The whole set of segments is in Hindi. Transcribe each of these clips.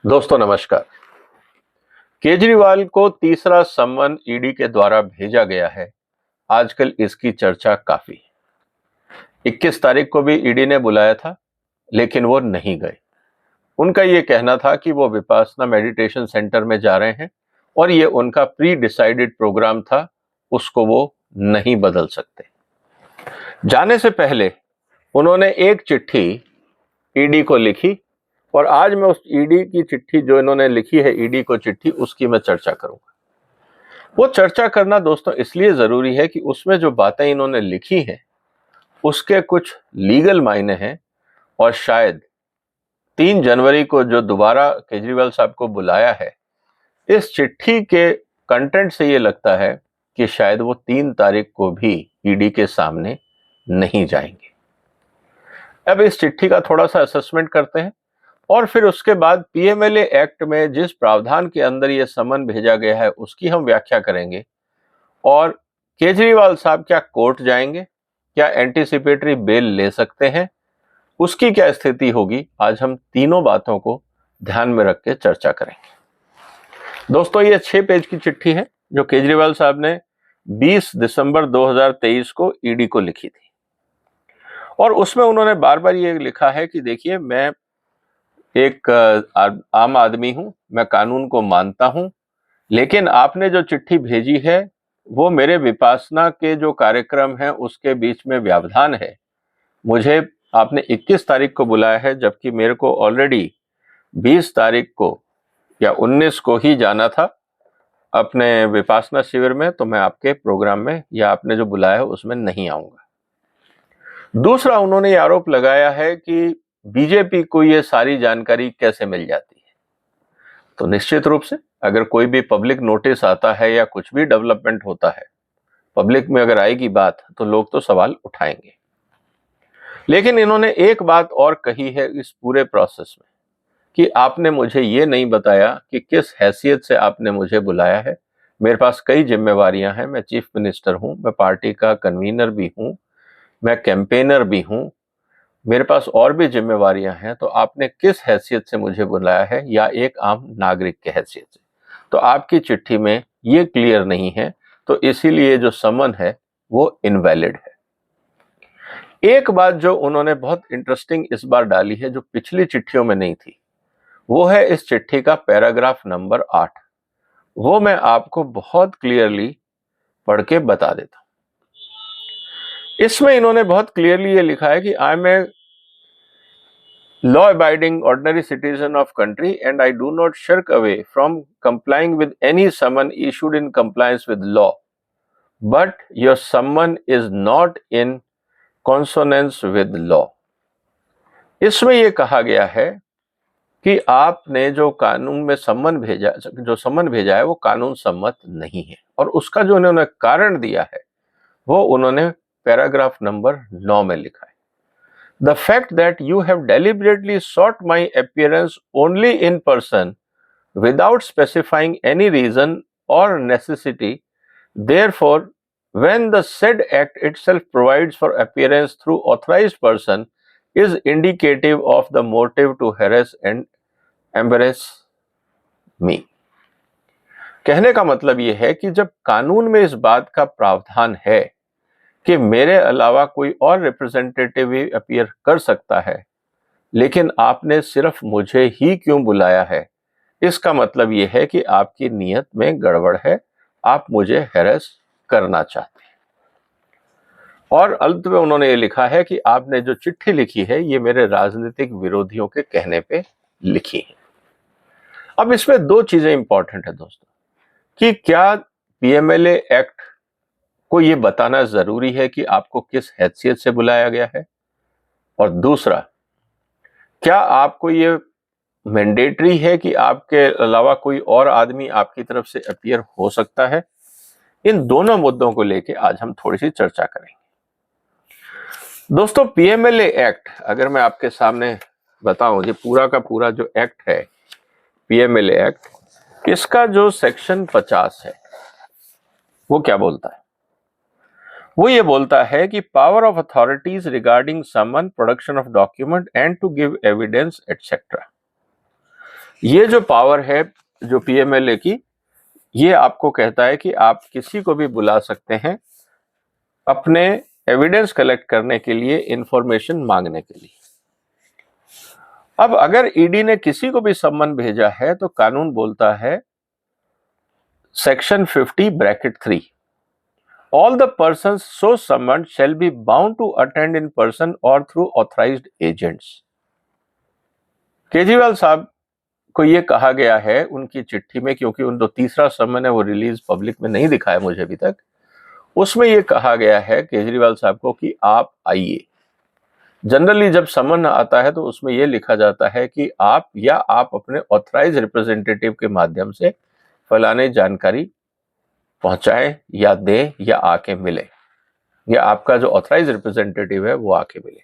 दोस्तों नमस्कार। केजरीवाल को तीसरा सम्मन ईडी के द्वारा भेजा गया है। आजकल इसकी चर्चा काफी है। 21 तारीख को भी ईडी ने बुलाया था, लेकिन वो नहीं गए। उनका ये कहना था कि वो विपासना मेडिटेशन सेंटर में जा रहे हैं और ये उनका प्री डिसाइडेड प्रोग्राम था, उसको वो नहीं बदल सकते। जाने से पहले उन्होंने एक चिट्ठी ईडी को लिखी और आज मैं उस ईडी की चिट्ठी जो इन्होंने लिखी है, ईडी को चिट्ठी, उसकी मैं चर्चा करूंगा। वो चर्चा करना दोस्तों इसलिए जरूरी है कि उसमें जो बातें इन्होंने लिखी हैं उसके कुछ लीगल मायने हैं और शायद 3 जनवरी को जो दोबारा केजरीवाल साहब को बुलाया है, इस चिट्ठी के कंटेंट से ये लगता है कि शायद वो 3 तारीख को भी ईडी के सामने नहीं जाएंगे। अब इस चिट्ठी का थोड़ा सा असेसमेंट करते हैं और फिर उसके बाद पीएमएलए एक्ट में जिस प्रावधान के अंदर यह समन भेजा गया है उसकी हम व्याख्या करेंगे। और केजरीवाल साहब क्या कोर्ट जाएंगे, क्या एंटीसिपेटरी बेल ले सकते हैं, उसकी क्या स्थिति होगी, आज हम तीनों बातों को ध्यान में रख के चर्चा करेंगे। दोस्तों ये 6 पेज की चिट्ठी है जो केजरीवाल साहब ने 20 दिसंबर 2023 को ईडी को लिखी थी और उसमें उन्होंने बार बार ये लिखा है कि देखिए, मैं एक आम आदमी हूं, मैं कानून को मानता हूं, लेकिन आपने जो चिट्ठी भेजी है वो मेरे विपासना के जो कार्यक्रम हैं उसके बीच में व्यवधान है। मुझे आपने 21 तारीख को बुलाया है, जबकि मेरे को ऑलरेडी 20 तारीख को या 19 को ही जाना था अपने विपासना शिविर में, तो मैं आपके प्रोग्राम में या आपने जो बुलाया है उसमें नहीं आऊंगा। दूसरा, उन्होंने ये आरोप लगाया है कि बीजेपी को ये सारी जानकारी कैसे मिल जाती है। तो निश्चित रूप से अगर कोई भी पब्लिक नोटिस आता है या कुछ भी डेवलपमेंट होता है, पब्लिक में अगर आएगी बात तो लोग तो सवाल उठाएंगे। लेकिन इन्होंने एक बात और कही है इस पूरे प्रोसेस में कि आपने मुझे ये नहीं बताया कि किस हैसियत से आपने मुझे बुलाया है। मेरे पास कई जिम्मेवारियां हैं, मैं चीफ मिनिस्टर हूं, मैं पार्टी का कन्वीनर भी हूं, मैं कैंपेनर भी हूं, मेरे पास और भी जिम्मेवारियां हैं, तो आपने किस हैसियत से मुझे बुलाया है या एक आम नागरिक के हैसियत से, तो आपकी चिट्ठी में ये क्लियर नहीं है, तो इसीलिए जो समन है वो इनवैलिड है। एक बात जो उन्होंने बहुत इंटरेस्टिंग इस बार डाली है जो पिछली चिट्ठियों में नहीं थी, वो है इस चिट्ठी का पैराग्राफ नंबर 8। वो मैं आपको बहुत क्लियरली पढ़ के बता देता हूं। इसमें इन्होंने बहुत क्लियरली ये लिखा है कि I am a law-abiding ordinary citizen of country and I do not shirk away from complying with any summon issued in compliance with law. But your summon is not in consonance with law. इसमें यह कहा गया है कि आपने जो कानून में सम्मन भेजा है वो कानून सम्मत नहीं है, और उसका जो उन्होंने कारण दिया है वो उन्होंने पैराग्राफ नंबर 9 में लिखा है। The fact that you have deliberately sought my appearance only in person without specifying any reason or necessity, therefore, when the said act itself provides for appearance through authorized person, is indicative of the motive to harass and embarrass me. कहने का मतलब यह है कि जब कानून में इस बात का प्रावधान है कि मेरे अलावा कोई और रिप्रेजेंटेटिव ही अपीयर कर सकता है, लेकिन आपने सिर्फ मुझे ही क्यों बुलाया है, इसका मतलब यह है कि आपकी नीयत में गड़बड़ है, आप मुझे हैरेस करना चाहते हैं। और अंत में उन्होंने ये लिखा है कि आपने जो चिट्ठी लिखी है ये मेरे राजनीतिक विरोधियों के कहने पे लिखी है। अब इसमें 2 चीजें इंपॉर्टेंट है दोस्तों, कि क्या पीएमएलए एक्ट को ये बताना जरूरी है कि आपको किस हैसियत से बुलाया गया है, और दूसरा, क्या आपको ये मैंडेटरी है कि आपके अलावा कोई और आदमी आपकी तरफ से अपीयर हो सकता है। इन दोनों मुद्दों को लेके आज हम थोड़ी सी चर्चा करेंगे। दोस्तों पीएमएलए एक्ट अगर मैं आपके सामने बताऊं, ये पूरा का पूरा जो एक्ट है पीएमएलए एक्ट, इसका जो सेक्शन 50 है वो क्या बोलता है? वो ये बोलता है कि power of authorities regarding summon, production of document and to give evidence etcetera. ये जो पावर है जो पीएमएलए की, ये आपको कहता है कि आप किसी को भी बुला सकते हैं अपने एविडेंस कलेक्ट करने के लिए, इंफॉर्मेशन मांगने के लिए। अब अगर ईडी ने किसी को भी सम्मन भेजा है तो कानून बोलता है section 50(3) all the persons so summoned shall be bound to attend in person or through authorized agents। Kejriwal साहब को ये कहा गया है उनकी चिट्ठी में, क्योंकि उन जो तीसरा सम्मन है वो रिलीज पब्लिक में नहीं दिखाया मुझे अभी तक, उसमें ये कहा गया है केजरीवाल साहब को कि आप आइए। जनरली जब सम्मन आता है तो उसमें यह लिखा जाता है कि आप या आप अपने ऑथराइज रिप्रेजेंटेटिव के माध्यम से फलाने जानकारी पहुंचाएं या दें या आके मिले, या आपका जो ऑथराइज रिप्रेजेंटेटिव है वो आके मिले।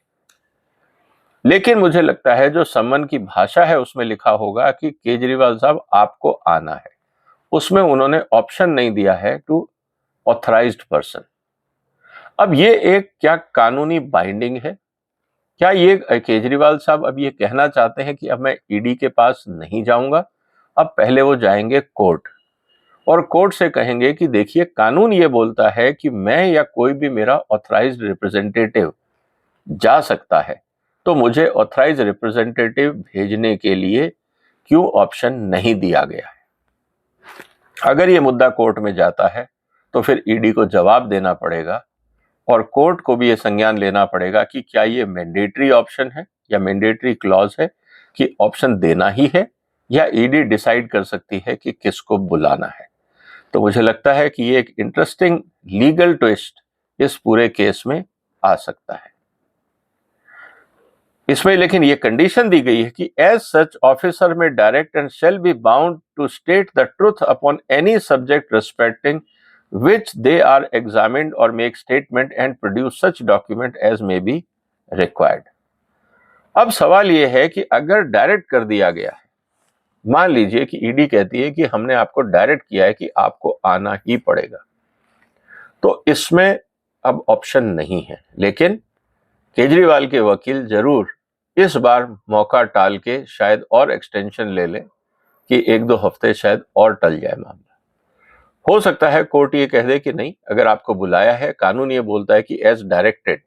लेकिन मुझे लगता है जो सम्मन की भाषा है उसमें लिखा होगा कि केजरीवाल साहब आपको आना है, उसमें उन्होंने ऑप्शन नहीं दिया है टू ऑथराइज्ड पर्सन। अब ये एक क्या कानूनी बाइंडिंग है? क्या ये केजरीवाल साहब अब ये कहना चाहते हैं कि अब मैं ईडी के पास नहीं जाऊंगा, अब पहले वो जाएंगे कोर्ट और कोर्ट से कहेंगे कि देखिए कानून ये बोलता है कि मैं या कोई भी मेरा ऑथराइज्ड रिप्रेजेंटेटिव जा सकता है, तो मुझे ऑथराइज्ड रिप्रेजेंटेटिव भेजने के लिए क्यों ऑप्शन नहीं दिया गया है? अगर ये मुद्दा कोर्ट में जाता है तो फिर ईडी को जवाब देना पड़ेगा और कोर्ट को भी ये संज्ञान लेना पड़ेगा कि क्या ये मैंडेटरी ऑप्शन है या मैंडेटरी क्लॉज है कि ऑप्शन देना ही है, या ईडी डिसाइड कर सकती है कि किसको बुलाना है। तो मुझे लगता है कि ये एक इंटरेस्टिंग लीगल ट्विस्ट इस पूरे केस में आ सकता है। इसमें लेकिन ये कंडीशन दी गई है कि as such officer may direct and shall be bound to state the truth upon any subject respecting which they are examined or make statement and produce such document as may be required। अब सवाल यह है कि अगर डायरेक्ट कर दिया गया है, मान लीजिए कि ईडी कहती है कि हमने आपको डायरेक्ट किया है कि आपको आना ही पड़ेगा, तो इसमें अब ऑप्शन नहीं है। लेकिन केजरीवाल के वकील जरूर इस बार मौका टाल के शायद और एक्सटेंशन ले लें कि 1-2 हफ्ते शायद और टल जाए मामला। हो सकता है कोर्ट ये कह दे कि नहीं, अगर आपको बुलाया है, कानून ये बोलता है कि एज डायरेक्टेड,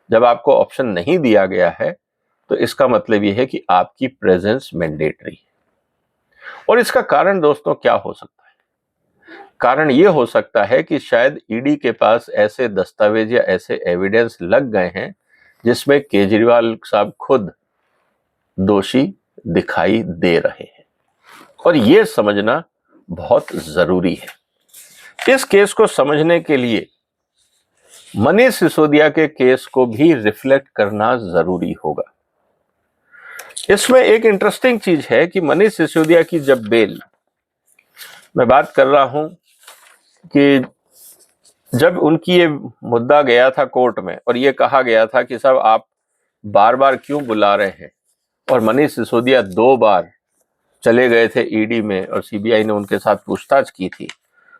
जब आपको ऑप्शन नहीं दिया गया है तो इसका मतलब ये है कि आपकी प्रेजेंस मैंडेटरी है। और इसका कारण दोस्तों क्या हो सकता है? कारण ये हो सकता है कि शायद ईडी के पास ऐसे दस्तावेज या ऐसे एविडेंस लग गए हैं जिसमें केजरीवाल साहब खुद दोषी दिखाई दे रहे हैं, और ये समझना बहुत जरूरी है। इस केस को समझने के लिए मनीष सिसोदिया के केस को भी रिफ्लेक्ट करना जरूरी होगा। इसमें एक इंटरेस्टिंग चीज है कि मनीष सिसोदिया की जब बेल, मैं बात कर रहा हूं कि जब उनकी ये मुद्दा गया था कोर्ट में और ये कहा गया था कि साहब आप बार बार क्यों बुला रहे हैं, और मनीष सिसोदिया 2 बार चले गए थे ईडी में और सीबीआई ने उनके साथ पूछताछ की थी,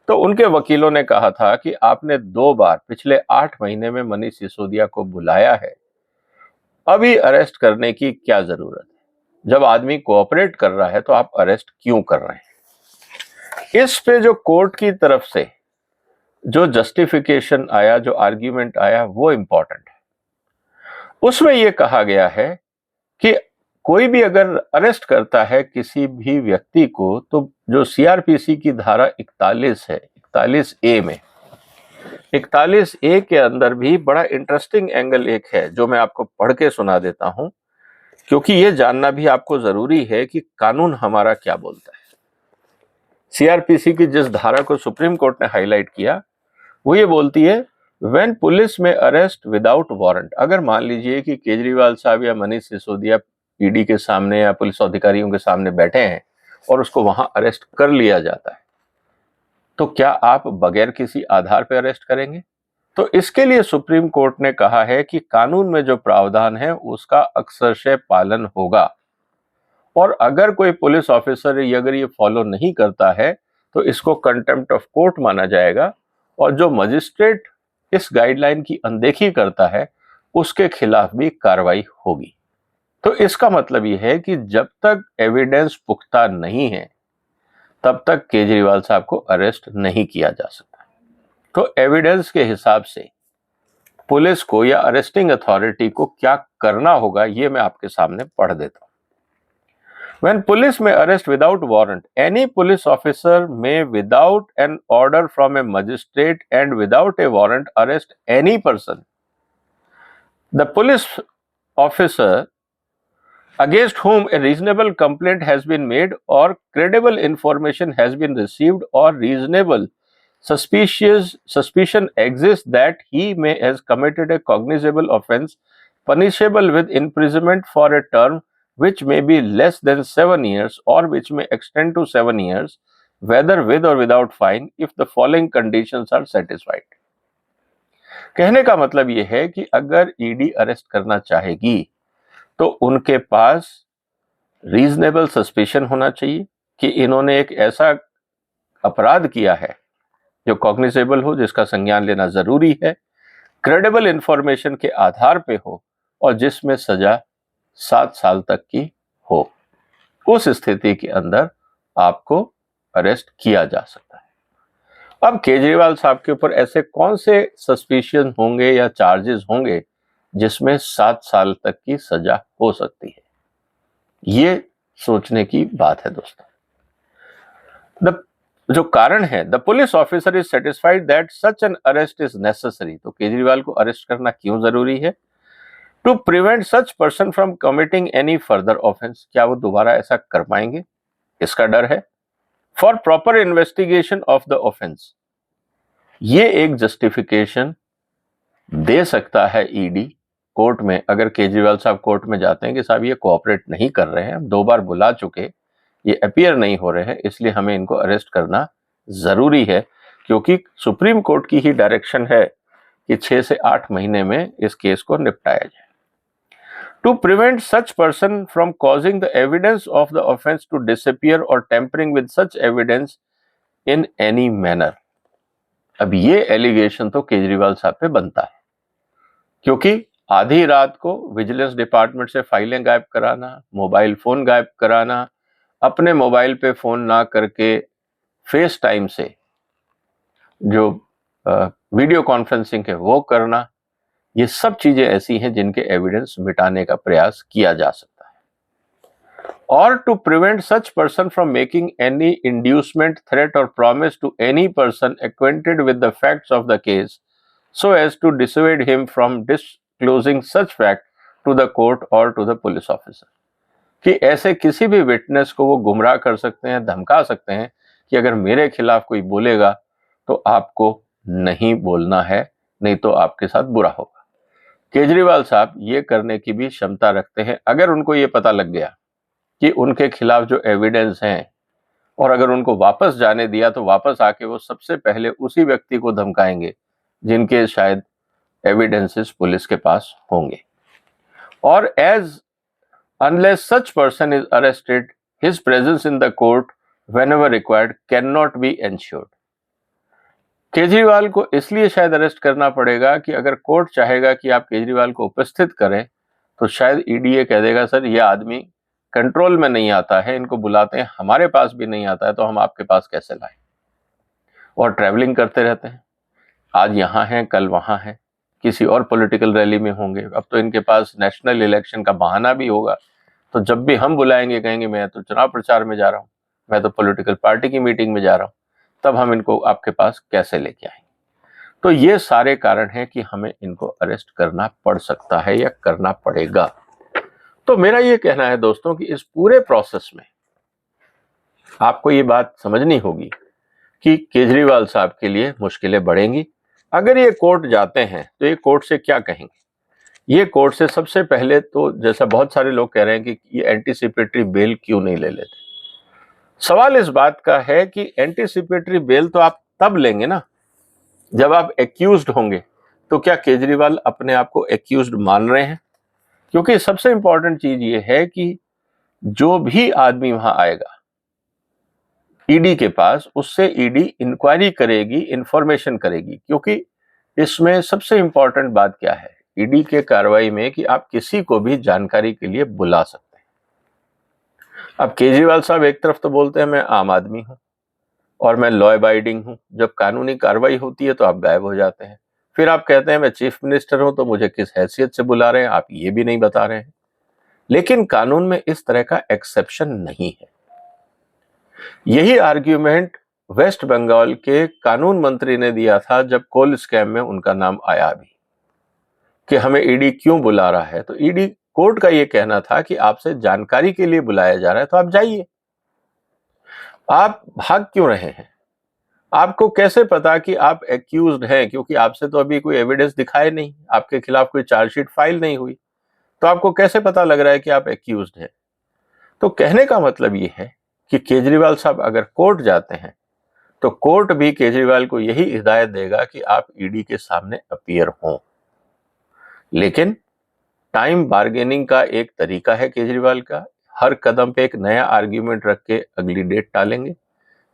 तो उनके वकीलों ने कहा था कि आपने 2 बार पिछले 8 महीने में मनीष सिसोदिया को बुलाया है, अभी अरेस्ट करने की क्या जरूरत है? जब आदमी कोऑपरेट कर रहा है तो आप अरेस्ट क्यों कर रहे हैं? इस पे जो कोर्ट की तरफ से जो जस्टिफिकेशन आया, जो आर्ग्यूमेंट आया, वो इंपॉर्टेंट है। उसमें यह कहा गया है कि कोई भी अगर अरेस्ट करता है किसी भी व्यक्ति को, तो जो सीआरपीसी की धारा 41 है, 41A में, 41A के अंदर भी बड़ा इंटरेस्टिंग एंगल एक है जो मैं आपको पढ़ के सुना देता हूं, क्योंकि यह जानना भी आपको जरूरी है कि कानून हमारा क्या बोलता है। सीआरपीसी की जिस धारा को सुप्रीम कोर्ट ने हाईलाइट किया वो ये बोलती है, व्हेन पुलिस में अरेस्ट विदाउट वारंट। अगर मान लीजिए कि केजरीवाल साहब या मनीष सिसोदिया ईडी के सामने या पुलिस अधिकारियों के सामने बैठे हैं और उसको वहां अरेस्ट कर लिया जाता है, तो क्या आप बगैर किसी आधार पर अरेस्ट करेंगे? तो इसके लिए सुप्रीम कोर्ट ने कहा है कि कानून में जो प्रावधान है उसका अक्षरशः पालन होगा, और अगर कोई पुलिस ऑफिसर अगर ये फॉलो नहीं करता है तो इसको कंटेम्प्ट ऑफ कोर्ट माना जाएगा, और जो मजिस्ट्रेट इस गाइडलाइन की अनदेखी करता है उसके खिलाफ भी कार्रवाई होगी। तो इसका मतलब ये है कि जब तक एविडेंस पुख्ता नहीं है तब तक केजरीवाल साहब को अरेस्ट नहीं किया जा सकता। तो एविडेंस के हिसाब से पुलिस को या अरेस्टिंग अथॉरिटी को क्या करना होगा ये मैं आपके सामने पढ़ देता हूं। When police may arrest without warrant, any police officer may, without an order from a magistrate and without a warrant, arrest any person. The police officer against whom a reasonable complaint has been made or credible information has been received or reasonable suspicion exists that he may has committed a cognizable offense punishable with imprisonment for a term which may be less than 7 years or which may extend to 7 years, whether with or without fine, if the following conditions are satisfied. कहने का मतलब यह है कि अगर ईडी अरेस्ट करना चाहेगी तो उनके पास रीजनेबल सस्पिशन होना चाहिए कि इन्होंने एक ऐसा अपराध किया है जो कॉग्निजेबल हो, जिसका संज्ञान लेना जरूरी है, क्रेडिबल इंफॉर्मेशन के आधार पे हो और जिसमें सजा 7 साल तक की हो। उस स्थिति के अंदर आपको अरेस्ट किया जा सकता है। अब केजरीवाल साहब के ऊपर ऐसे कौन से सस्पिशन होंगे या चार्जेस होंगे जिसमें 7 साल तक की सजा हो सकती है, ये सोचने की बात है दोस्तों। जो कारण है, the police officer is satisfied that such an arrest is necessary. तो केजरीवाल को अरेस्ट करना क्यों जरूरी है? To prevent such person from committing any further offence. क्या वो दोबारा ऐसा कर पाएंगे, इसका डर है। For proper investigation of the offence, ये एक जस्टिफिकेशन दे सकता है ईडी कोर्ट में। अगर केजरीवाल साहब कोर्ट में जाते हैं कि साहब ये कोऑपरेट नहीं कर रहे हैं, हम 2 बार बुला चुके, ये अपीयर नहीं हो रहे हैं, इसलिए हमें इनको अरेस्ट करना जरूरी है, क्योंकि सुप्रीम कोर्ट की ही डायरेक्शन है कि 6 से 8 महीने में इस केस को निपटाया जाए। To prevent such person from causing the evidence of the offence to disappear or tampering with such evidence in any manner. अब ये एलिगेशन तो केजरीवाल साहब पे बनता है, क्योंकि आधी रात को विजिलेंस डिपार्टमेंट से फाइलें गायब कराना, मोबाइल फोन गायब कराना, अपने मोबाइल पे फोन ना करके फेस टाइम से जो वीडियो कॉन्फ्रेंसिंग है वो करना, ये सब चीजें ऐसी हैं जिनके एविडेंस मिटाने का प्रयास किया जा सकता है। और to prevent such person from making any inducement, threat or promise to any person acquainted with the facts of the case so as to dissuade him from disclosing such fact to the court or to the police officer। कि ऐसे किसी भी विटनेस को वो गुमराह कर सकते हैं, धमका सकते हैं कि अगर मेरे खिलाफ कोई बोलेगा तो आपको नहीं बोलना है, नहीं तो आपके साथ बुरा होगा। केजरीवाल साहब ये करने की भी क्षमता रखते हैं। अगर उनको ये पता लग गया कि उनके खिलाफ जो एविडेंस हैं और अगर उनको वापस जाने दिया तो वापस आके वो सबसे पहले उसी व्यक्ति को धमकाएंगे जिनके शायद एविडेंसेस पुलिस के पास होंगे। और as unless such person is arrested, his presence in the court whenever required can not be ensured. Kejriwal को इसलिए शायद अरेस्ट करना पड़ेगा कि अगर कोर्ट चाहेगा कि आप केजरीवाल को उपस्थित करें तो शायद ईडी ये कह देगा, सर ये आदमी कंट्रोल में नहीं आता है, इनको बुलाते हैं, हमारे पास भी नहीं आता है, तो हम आपके पास कैसे लाएं। और ट्रैवलिंग करते रहते हैं, आज यहाँ हैं कल वहाँ हैं, किसी और पॉलिटिकल रैली में होंगे। अब तो इनके पास नेशनल इलेक्शन का बहाना भी होगा, तो जब भी हम बुलाएंगे कहेंगे मैं तो चुनाव प्रचार में जा रहा हूँ, मैं तो पॉलिटिकल पार्टी की मीटिंग में जा रहा हूँ, तब हम इनको आपके पास कैसे लेके आएंगे। तो ये सारे कारण हैं कि हमें इनको अरेस्ट करना पड़ सकता है या करना पड़ेगा। तो मेरा ये कहना है दोस्तों कि इस पूरे प्रोसेस में आपको ये बात समझनी होगी कि केजरीवाल साहब के लिए मुश्किलें बढ़ेंगी। अगर ये कोर्ट जाते हैं तो ये कोर्ट से क्या कहेंगे? ये कोर्ट से सबसे पहले तो, जैसा बहुत सारे लोग कह रहे हैं कि ये एंटीसिपेटरी बेल क्यों नहीं ले लेते, सवाल इस बात का है कि एंटीसिपेटरी बेल तो आप तब लेंगे ना जब आप एक्यूज्ड होंगे। तो क्या केजरीवाल अपने आप को एक्यूज्ड मान रहे हैं? क्योंकि सबसे इंपॉर्टेंट चीज ये है कि जो भी आदमी वहां आएगा ईडी के पास, उससे ईडी इंक्वायरी करेगी, इंफॉर्मेशन करेगी। क्योंकि इसमें सबसे इंपॉर्टेंट बात क्या है, ईडी के कार्रवाई में कि आप किसी को भी जानकारी के लिए बुला सकते हैं। अब केजरीवाल साहब एक तरफ तो बोलते हैं मैं आम आदमी हूं और मैं लॉ अबाइडिंग हूं, जब कानूनी कार्रवाई होती है तो आप गायब हो जाते हैं। फिर आप कहते हैं मैं चीफ मिनिस्टर हूं तो मुझे किस हैसियत से बुला रहे हैं, आप ये भी नहीं बता रहे हैं। लेकिन कानून में इस तरह का एक्सेप्शन नहीं है। यही आर्ग्यूमेंट वेस्ट बंगाल के कानून मंत्री ने दिया था जब कोल स्कैम में उनका नाम आया भी, कि हमें ईडी क्यों बुला रहा है। तो ईडी कोर्ट का यह कहना था कि आपसे जानकारी के लिए बुलाया जा रहा है तो आप जाइए, आप भाग क्यों रहे हैं? आपको कैसे पता कि आप एक्यूज्ड हैं, क्योंकि आपसे तो अभी कोई एविडेंस दिखाए नहीं, आपके खिलाफ कोई चार्जशीट फाइल नहीं हुई, तो आपको कैसे पता लग रहा है कि आप एक्यूज्ड हैं? तो कहने का मतलब ये है कि केजरीवाल साहब अगर कोर्ट जाते हैं तो कोर्ट भी केजरीवाल को यही हिदायत देगा कि आप ईडी के सामने अपीयर हों। लेकिन टाइम बार्गेनिंग का एक तरीका है केजरीवाल का, हर कदम पे एक नया आर्ग्यूमेंट रख के अगली डेट टालेंगे,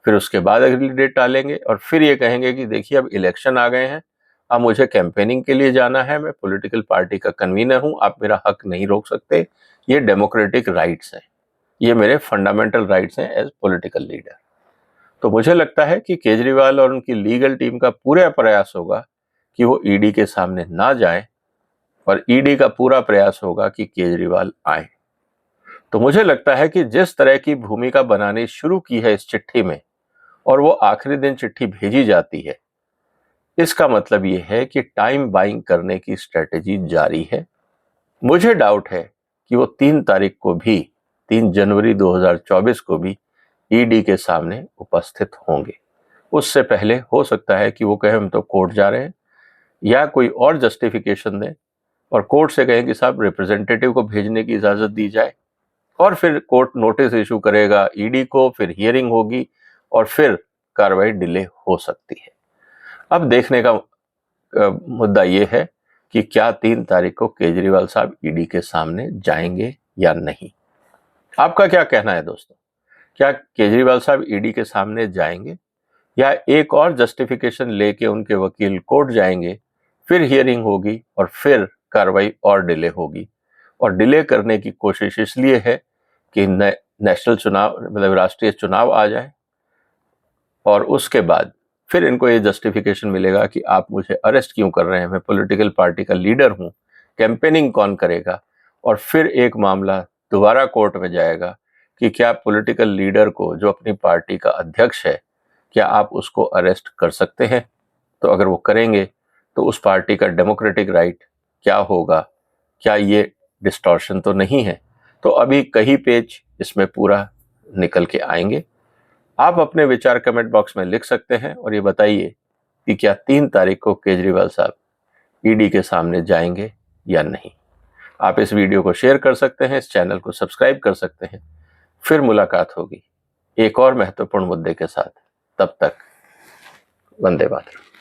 फिर उसके बाद अगली डेट टालेंगे और फिर ये कहेंगे कि देखिए अब इलेक्शन आ गए हैं, अब मुझे कैंपेनिंग के लिए जाना है, मैं पॉलिटिकल पार्टी का कन्वीनर हूं, आप मेरा हक नहीं रोक सकते, ये डेमोक्रेटिक राइट्स हैं, ये मेरे फंडामेंटल राइट्स हैं एज पॉलिटिकल लीडर। तो मुझे लगता है कि केजरीवाल और उनकी लीगल टीम का पूरा प्रयास होगा कि वो ईडी के सामने ना जाए और ईडी का पूरा प्रयास होगा कि केजरीवाल आए। तो मुझे लगता है कि जिस तरह की भूमिका बनानी शुरू की है इस चिट्ठी में और वो आखिरी दिन चिट्ठी भेजी जाती है, इसका मतलब ये है कि टाइम बाइंग करने की स्ट्रेटेजी जारी है। मुझे डाउट है कि वो 3 तारीख को भी, 3 जनवरी 2024 को भी ईडी के सामने उपस्थित होंगे। उससे पहले हो सकता है कि वो कहें हम तो कोर्ट जा रहे हैं, या कोई और जस्टिफिकेशन दें और कोर्ट से कहें कि साहब रिप्रेजेंटेटिव को भेजने की इजाजत दी जाए, और फिर कोर्ट नोटिस इशू करेगा ईडी को, फिर हियरिंग होगी और फिर कार्रवाई डिले हो सकती है। अब देखने का मुद्दा ये है कि क्या 3 तारीख को केजरीवाल साहब ईडी के सामने जाएंगे या नहीं। आपका क्या कहना है दोस्तों? क्या केजरीवाल साहब ईडी के सामने जाएंगे या एक और जस्टिफिकेशन लेके उनके वकील कोर्ट जाएंगे, फिर हियरिंग होगी और फिर कार्रवाई और डिले होगी? और डिले करने की कोशिश इसलिए है कि नेशनल चुनाव, मतलब राष्ट्रीय चुनाव आ जाए और उसके बाद फिर इनको ये जस्टिफिकेशन मिलेगा कि आप मुझे अरेस्ट क्यों कर रहे हैं, मैं पॉलिटिकल पार्टी का लीडर हूं, कैंपेनिंग कौन करेगा, और फिर एक मामला दोबारा कोर्ट में जाएगा कि क्या पॉलिटिकल लीडर को, जो अपनी पार्टी का अध्यक्ष है, क्या आप उसको अरेस्ट कर सकते हैं? तो अगर वो करेंगे तो उस पार्टी का डेमोक्रेटिक राइट क्या होगा? क्या ये डिस्टॉर्शन तो नहीं है? तो अभी कई पेज इसमें पूरा निकल के आएंगे। आप अपने विचार कमेंट बॉक्स में लिख सकते हैं और ये बताइए कि क्या 3 तारीख को केजरीवाल साहब ईडी के सामने जाएंगे या नहीं। आप इस वीडियो को शेयर कर सकते हैं, इस चैनल को सब्सक्राइब कर सकते हैं। फिर मुलाकात होगी एक और महत्वपूर्ण मुद्दे के साथ। तब तक वंदे मातरम।